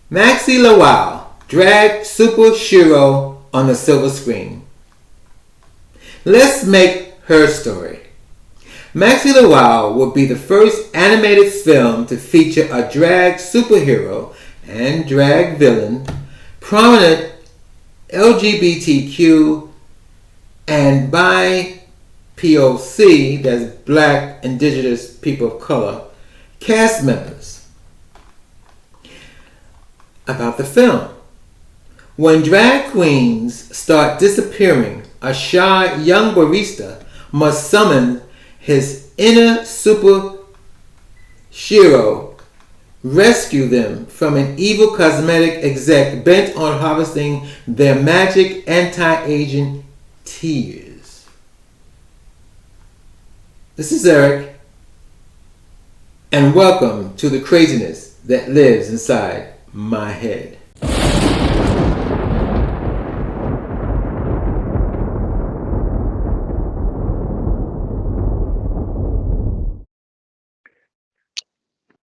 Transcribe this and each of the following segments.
Maxxie LaWow dragged Super-Shero on the silver screen. Let's make her story. Maxxie LaWow will be the first animated film to feature a drag superhero and drag villain, prominent LGBTQ and BIPOC, that's Black, Indigenous, people of color, cast members. About the film. When drag queens start disappearing, a shy young barista must summon his inner Super-Shero, rescue them from an evil cosmetic exec bent on harvesting their magic anti-aging tears. This is Eric, and welcome to the craziness that lives inside my head.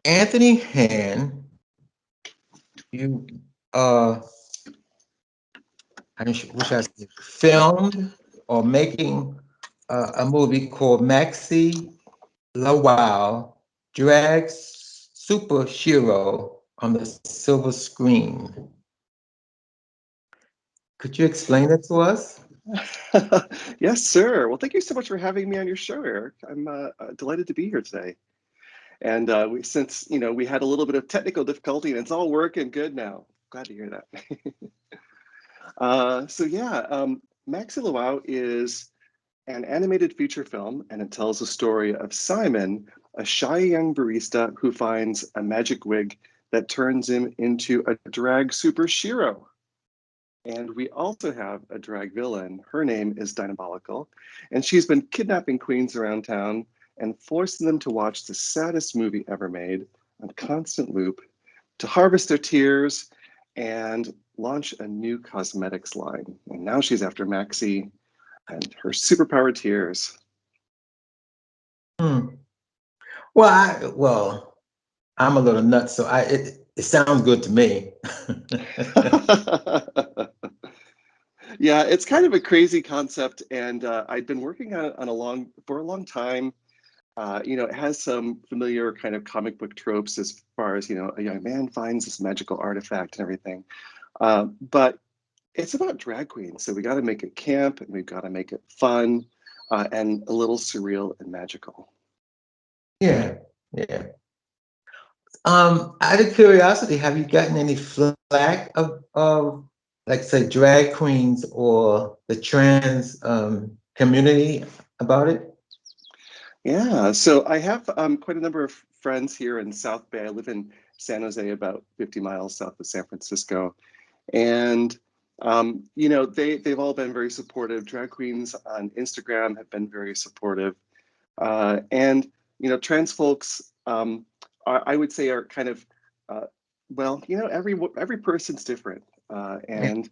Anthony Han, you I wish I said filmed or making a movie called Maxxie LaWow drags Super-Shero on the silver screen. Could you explain that to us? Yes, sir. Well, thank you so much for having me on your show, Eric. I'm delighted to be here today. And since we had a little bit of technical difficulty, and it's all working good now. Glad to hear that. So yeah, Maxxie LaWow is an animated feature film, and it tells the story of Simon, a shy young barista who finds a magic wig that turns him into a drag Super-Shero. And we also have a drag villain. Her name is Diabolical, and she's been kidnapping queens around town and forcing them to watch the saddest movie ever made on constant loop to harvest their tears and launch a new cosmetics line. And now she's after Maxxie and her superpower tears. Hmm. Well, I'm a little nuts, so it sounds good to me. Yeah, it's kind of a crazy concept, and I've been working on it for a long time. It has some familiar kind of comic book tropes as far as a young man finds this magical artifact and everything. But it's about drag queens, so we got to make it camp, and we've got to make it fun, and a little surreal and magical. Yeah, yeah. Out of curiosity, have you gotten any flack of like say drag queens or the trans community about it? Yeah, so I have quite a number of friends here in South Bay. I live in San Jose, about 50 miles south of San Francisco. And they've all been very supportive. Drag queens on Instagram have been very supportive, and trans folks, I would say, are kind of every person's different, Yeah. and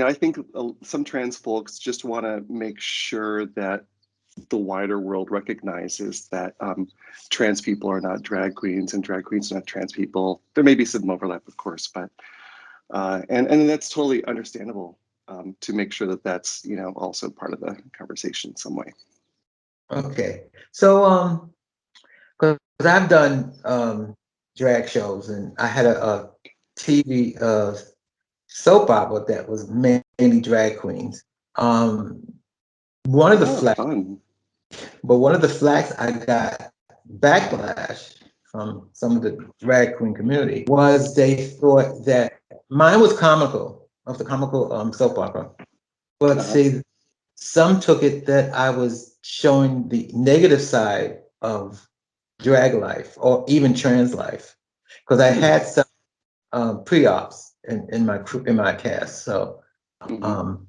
I think some trans folks just want to make sure that the wider world recognizes that trans people are not drag queens and drag queens are not trans people. There may be some overlap, of course, but and that's totally understandable, to make sure that that's also part of the conversation in some way. Okay. So because I've done drag shows and I had a TV soap opera that was mainly drag queens. Um, one of the Oh, flags, fun. but one of the flags I got backlash from some of the drag queen community was they thought that mine was comical, of the comical soap opera. But Uh-huh. see, some took it that I was showing the negative side of drag life or even trans life because I Hmm. had some pre-ops in my in my cast. So Hmm. um,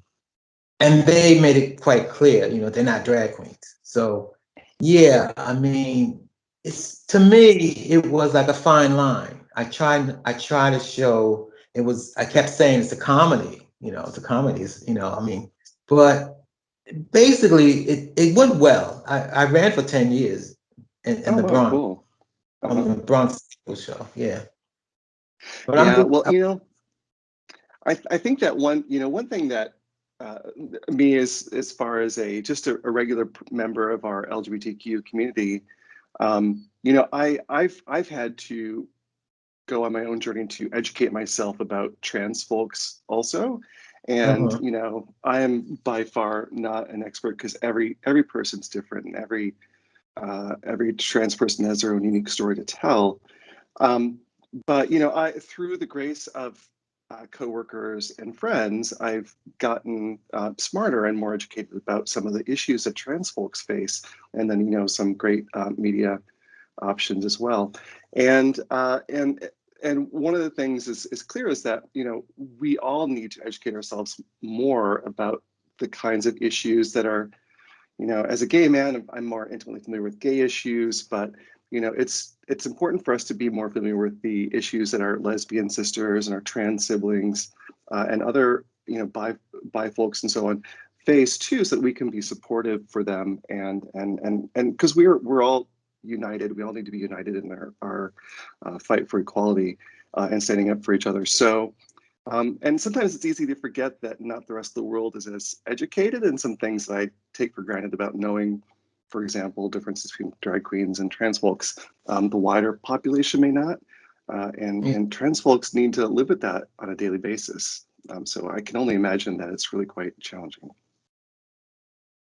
and they made it quite clear, they're not drag queens. So yeah, I mean, it's to me, it was like a fine line. I tried to show it was. I kept saying it's a comedy, it's a comedy. I mean, but basically, it went well. I ran for 10 years in Oh, the wow, Bronx cool. on Uh-huh. the Bronx show. Yeah. But Yeah, well, I think that one thing that me as far as just a regular member of our LGBTQ community, I've had to go on my own journey to educate myself about trans folks also. And, uh-huh. I am by far not an expert because every person's different, and every trans person has their own unique story to tell. But I, through the grace of coworkers and friends, I've gotten smarter and more educated about some of the issues that trans folks face, and then some great media options as well. And one of the things is clear is that we all need to educate ourselves more about the kinds of issues that are, as a gay man, I'm more intimately familiar with gay issues, but it's important for us to be more familiar with the issues that our lesbian sisters and our trans siblings and other bi folks and so on face too, so that we can be supportive for them, and because we're all united. We all need to be united in our fight for equality and standing up for each other. So. And sometimes it's easy to forget that not the rest of the world is as educated, and some things that I take for granted about knowing, for example, differences between drag queens and trans folks, the wider population may not. And trans folks need to live with that on a daily basis. So I can only imagine that it's really quite challenging.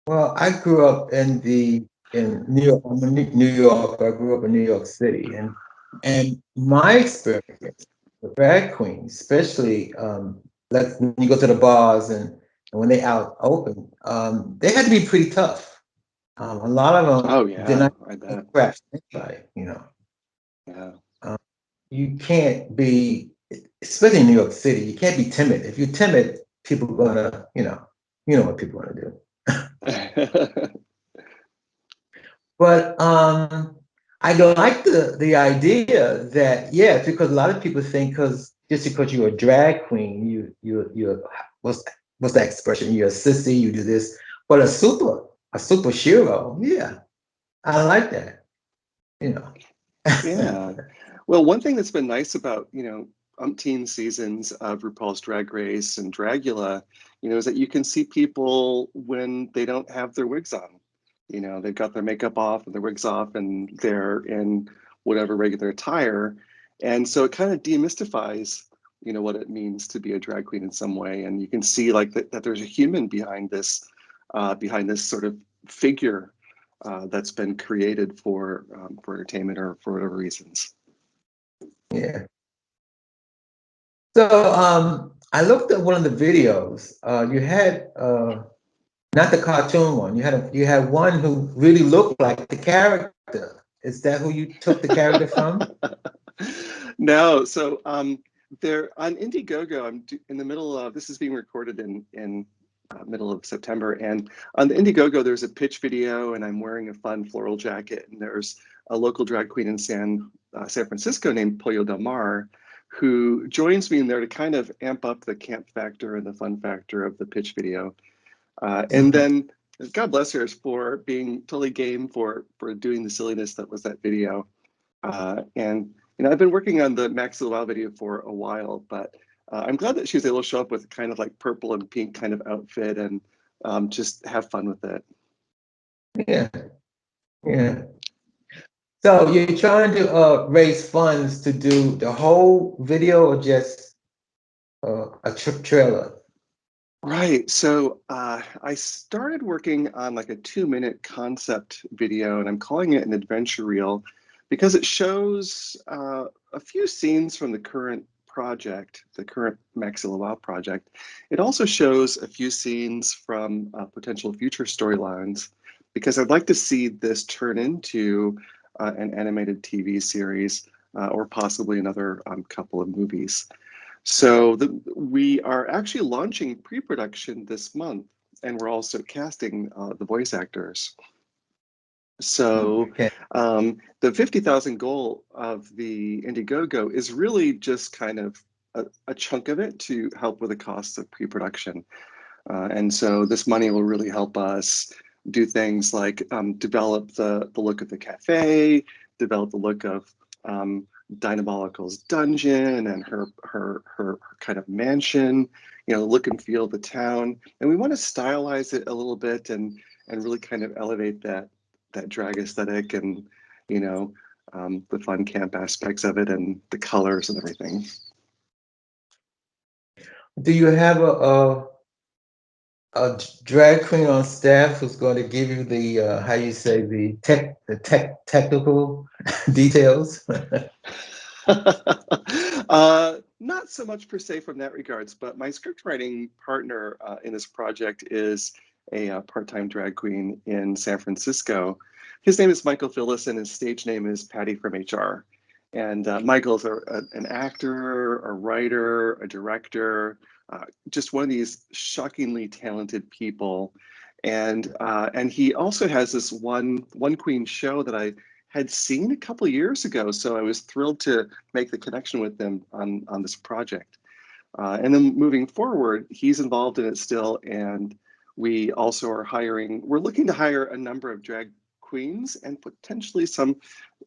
Well, I grew up in New York. I'm a New Yorker. I grew up in New York City, and my experience with drag queens, especially like when you go to the bars and when they out open, they had to be pretty tough. A lot of them Oh did yeah, not I bet. scratch anybody. Yeah. Um, you can't be, especially in New York City, you can't be timid. If you're timid, people are gonna, you know what people want to do. But I like the idea that, yeah, because a lot of people think because just because you're a drag queen, you're what's that expression? You're a sissy, you do this. But a super-shero, yeah, I like that. You know. Yeah. Well, one thing that's been nice about, umpteen seasons of RuPaul's Drag Race and Dragula, is that you can see people when they don't have their wigs on. They've got their makeup off and their wigs off, and they're in whatever regular attire. And so it kind of demystifies, what it means to be a drag queen in some way. And you can see like that there's a human behind this sort of figure that's been created for entertainment or for whatever reasons. Yeah. So I looked at one of the videos. You had not the cartoon one. You had one who really looked like the character. Is that who you took the character from? No, so they're on Indiegogo. In the middle of this is being recorded in middle of September, and on the Indiegogo there's a pitch video, and I'm wearing a fun floral jacket, and there's a local drag queen in San Francisco named Pollo Del Mar, who joins me in there to kind of amp up the camp factor and the fun factor of the pitch video. And then God bless her for being totally game for doing the silliness that was that video. And I've been working on the Maxxie LaWow video for a while, but I'm glad that she was able to show up with kind of like purple and pink kind of outfit and just have fun with it. Yeah, yeah. So you're trying to raise funds to do the whole video or just a trailer? Right. So I started working on like a 2-minute concept video, and I'm calling it an adventure reel because it shows a few scenes from the current project, the current Maxxie LaWow project. It also shows a few scenes from potential future storylines, because I'd like to see this turn into an animated TV series or possibly another couple of movies. So we are actually launching pre-production this month, and we're also casting the voice actors. So Okay. the 50,000 goal of the Indiegogo is really just kind of a chunk of it to help with the costs of pre-production. And so this money will really help us do things like develop the look of the cafe, develop the look of Diabolical's dungeon and her kind of mansion, look and feel the town. And we want to stylize it a little bit and really kind of elevate that drag aesthetic and, the fun camp aspects of it and the colors and everything. Do you have a drag queen on staff who's going to give you the how you say the technical details? Not so much per se from that regards, but my script writing partner in this project is a part-time drag queen in San Francisco. His name is Michael Phyllis and his stage name is Patty from HR. And Michael's an actor, a writer, a director, just one of these shockingly talented people. And he also has this one queen show that I had seen a couple of years ago, so I was thrilled to make the connection with them on this project. And then moving forward, he's involved in it still, and we also are we're looking to hire a number of drag queens and potentially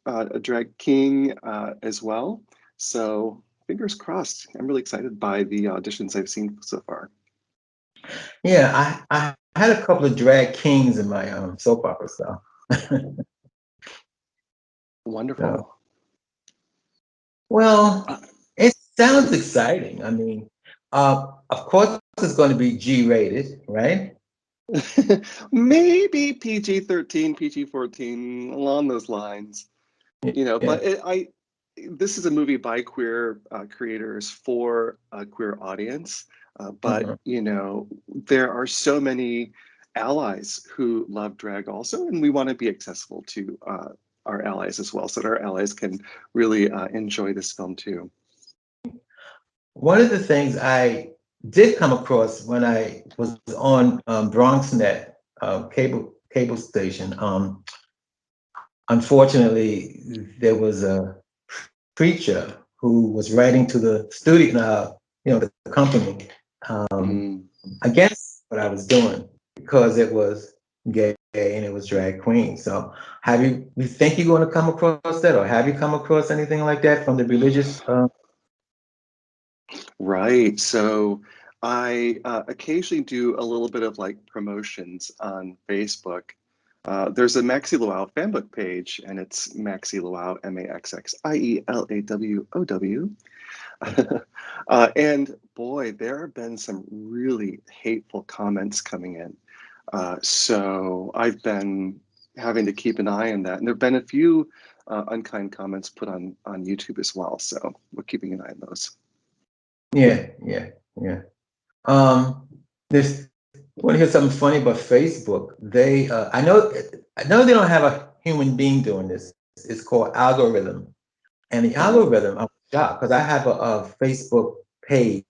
a drag king as well. So fingers crossed. I'm really excited by the auditions I've seen so far. Yeah, I had a couple of drag kings in my soap opera stuff. Wonderful. So, well, it sounds exciting. I mean, of course, it's going to be G-rated, right? Maybe PG-13, PG-14, along those lines. Yeah. But this is a movie by queer creators for a queer audience. But there are so many allies who love drag also, and we want to be accessible to our allies as well, so that our allies can really enjoy this film too. One of the things I did come across when I was on BronxNet cable station, unfortunately, there was a preacher who was writing to the studio, the company, against what I was doing because it was gay and it was drag queen. So you think you're going to come across that, or have you come across anything like that from the religious? Right. So I occasionally do a little bit of like promotions on Facebook. There's a Maxxie LaWow fanbook page, and it's Maxxie LaWow, MAXXIELAWOW. And boy, there have been some really hateful comments coming in. So I've been having to keep an eye on that. And there have been a few unkind comments put on YouTube as well. So we're keeping an eye on those. Yeah. This want to hear something funny about Facebook? They, I know they don't have a human being doing this. It's called algorithm, and the algorithm. I'm shocked because I have a Facebook page,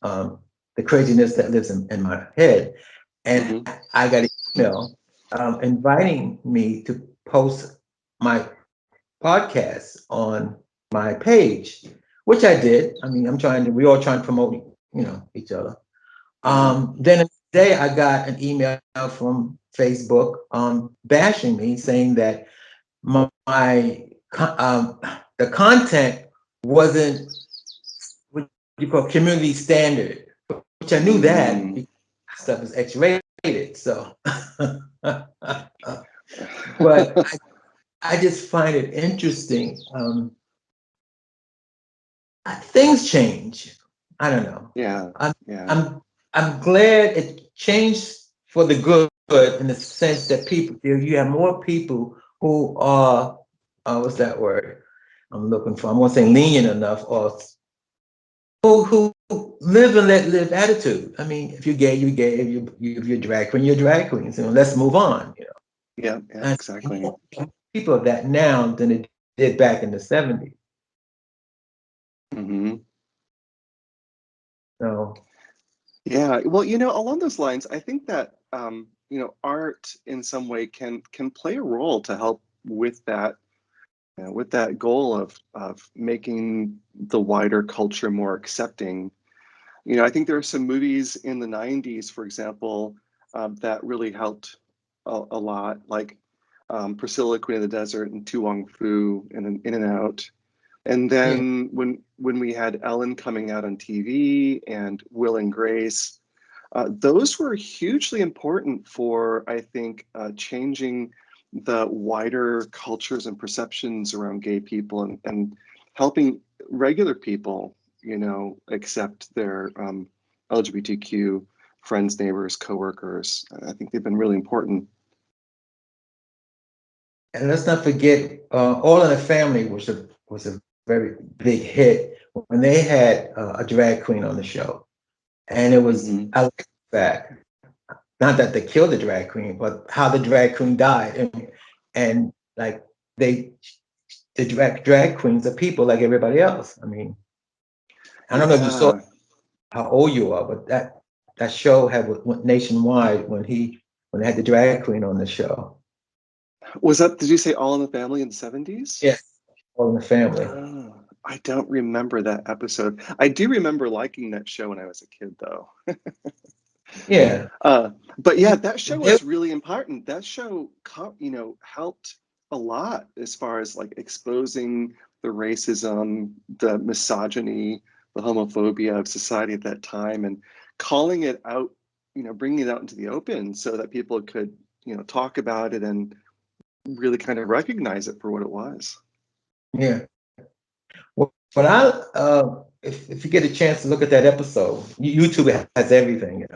the craziness that lives in my head, and I got an email inviting me to post my podcast on my page, which I did. I mean, we all trying to promote, each other. Then today I got an email from Facebook bashing me, saying that the content wasn't what you call community standard, which I knew that because stuff is X-rated. So, but I just find it interesting. Things change. I don't know. Yeah. I'm glad it changed for the good in the sense that you have more people who are, what's that word I'm looking for? I'm going to say lenient enough, or who live and let live attitude. I mean, if you're gay, you're gay. If you're drag queen, you're drag queen. So let's move on. Yeah, exactly. People of that now than it did back in the 70s. So. Yeah, well, along those lines, I think that art in some way can play a role to help with that goal of making the wider culture more accepting. I think there are some movies in the 90s, for example, that really helped a lot, like Priscilla, Queen of the Desert, and Tu Wong Fu, and In and Out. And then when we had Ellen coming out on TV and Will and Grace, those were hugely important for, I think, changing the wider cultures and perceptions around gay people, and helping regular people, accept their LGBTQ friends, neighbors, coworkers. I think they've been really important. And let's not forget, All in the Family was a very big hit when they had a drag queen on the show, and it was I like that. Not that they killed the drag queen, but how the drag queen died, and like the drag queens are people like everybody else. I mean, I don't know if you saw how old you are, but that show went nationwide when they had the drag queen on the show. Did you say All in the Family in the 70s? Yes, All in the Family. Oh, I don't remember that episode. I do remember liking that show when I was a kid, though. Yeah. But yeah, that show was really important. That show, helped a lot as far as like exposing the racism, the misogyny, the homophobia of society at that time, and calling it out, bringing it out into the open so that people could, talk about it and really kind of recognize it for what it was. Yeah. Well, but if you get a chance to look at that episode, YouTube has everything,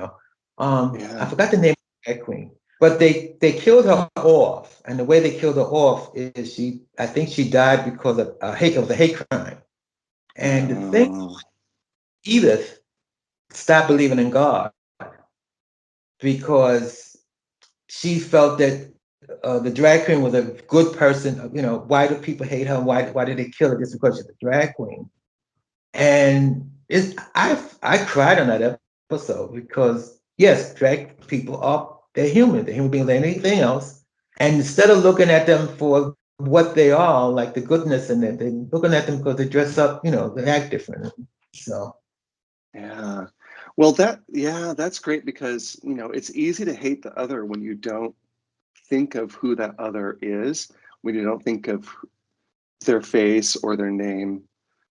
I forgot the name of the drag queen, but they killed her off, and the way they killed her off is I think she died because of hate. It was a hate crime, and the thing, Edith stopped believing in God because she felt that the drag queen was a good person. Why do people hate her? Why did they kill her just because she's a drag queen? And I cried on that episode because yes, drag people they're human. They're human beings like anything else. And instead of looking at them for what they are, like the goodness in them, they're looking at them because they dress up, they act different. So yeah. Well, that's great because, it's easy to hate the other when you don't think of who that other is, when you don't think of their face or their name,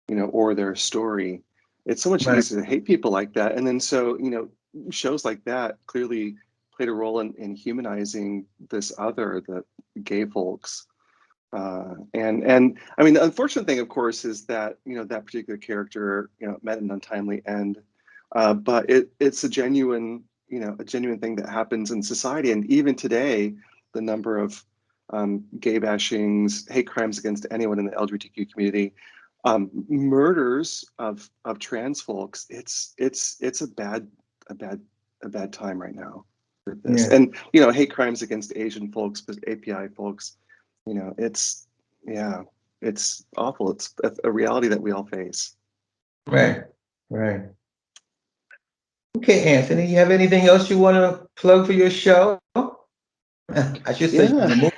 or their story. It's so much easier to hate people like that. And then so, shows like that clearly played a role in humanizing this other, the gay folks. And I mean, the unfortunate thing, of course, is that, that particular character, met an untimely end. But it's a genuine thing that happens in society. And even today, the number of gay bashings, hate crimes against anyone in the LGBTQ community, murders of trans folks, it's a bad time right now with this. yeah. And hate crimes against Asian folks, API folks, it's awful. It's a reality that we all face. Right. Okay, Anthony, you have anything else you want to plug for your show? I should say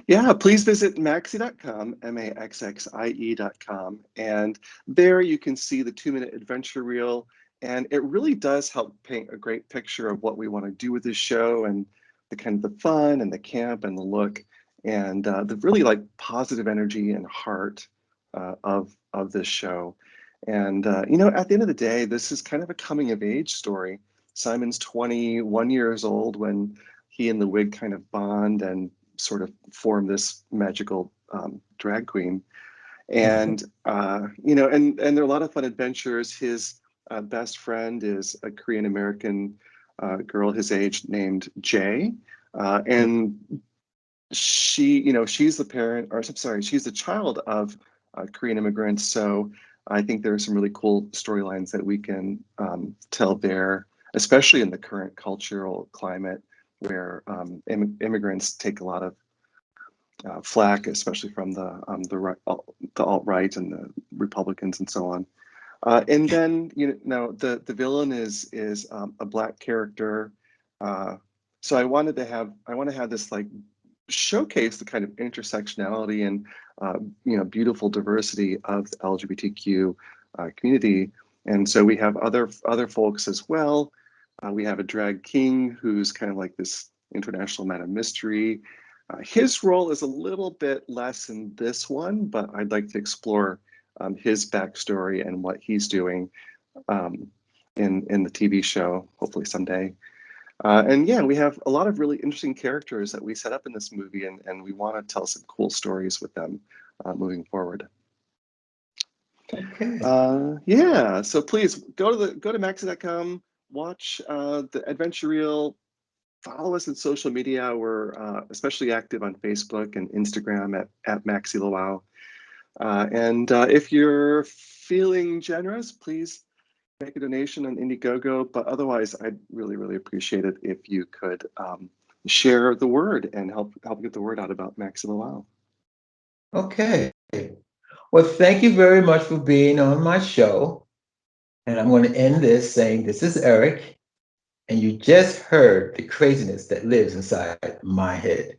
Yeah, please visit maxxie.com, MAXXIE.com. And there you can see the 2-minute adventure reel. And it really does help paint a great picture of what we want to do with this show, and the kind of the fun and the camp and the look, and the really like positive energy and heart of this show. And, at the end of the day, this is kind of a coming of age story. Simon's 21 years old when he and the wig kind of bond and sort of form this magical drag queen. And, and there are a lot of fun adventures. His best friend is a Korean American girl his age named Jay. And she's the parent, or I'm sorry, she's the child of Korean immigrants. So I think there are some really cool storylines that we can tell there, especially in the current cultural climate where immigrants take a lot of flack, especially from the alt-right and the Republicans and so on. And then the villain is a Black character. So I want to have this like showcase the kind of intersectionality and beautiful diversity of the LGBTQ community. And so we have other folks as well. We have a drag king who's kind of like this international man of mystery. His role is a little bit less in this one, but I'd like to explore his backstory and what he's doing in the TV show, hopefully someday. And yeah, we have a lot of really interesting characters that we set up in this movie, and we want to tell some cool stories with them moving forward. Okay. Yeah, so please go to Maxxie.com, watch the adventure reel, follow us on social media. We're especially active on Facebook and Instagram at Maxxie LaWow. And if you're feeling generous, please make a donation on Indiegogo. But otherwise, I'd really, really appreciate it if you could share the word and help get the word out about Maxxie LaWow. Okay. Well, thank you very much for being on my show. And I'm going to end this saying, this is Eric, and you just heard the craziness that lives inside my head.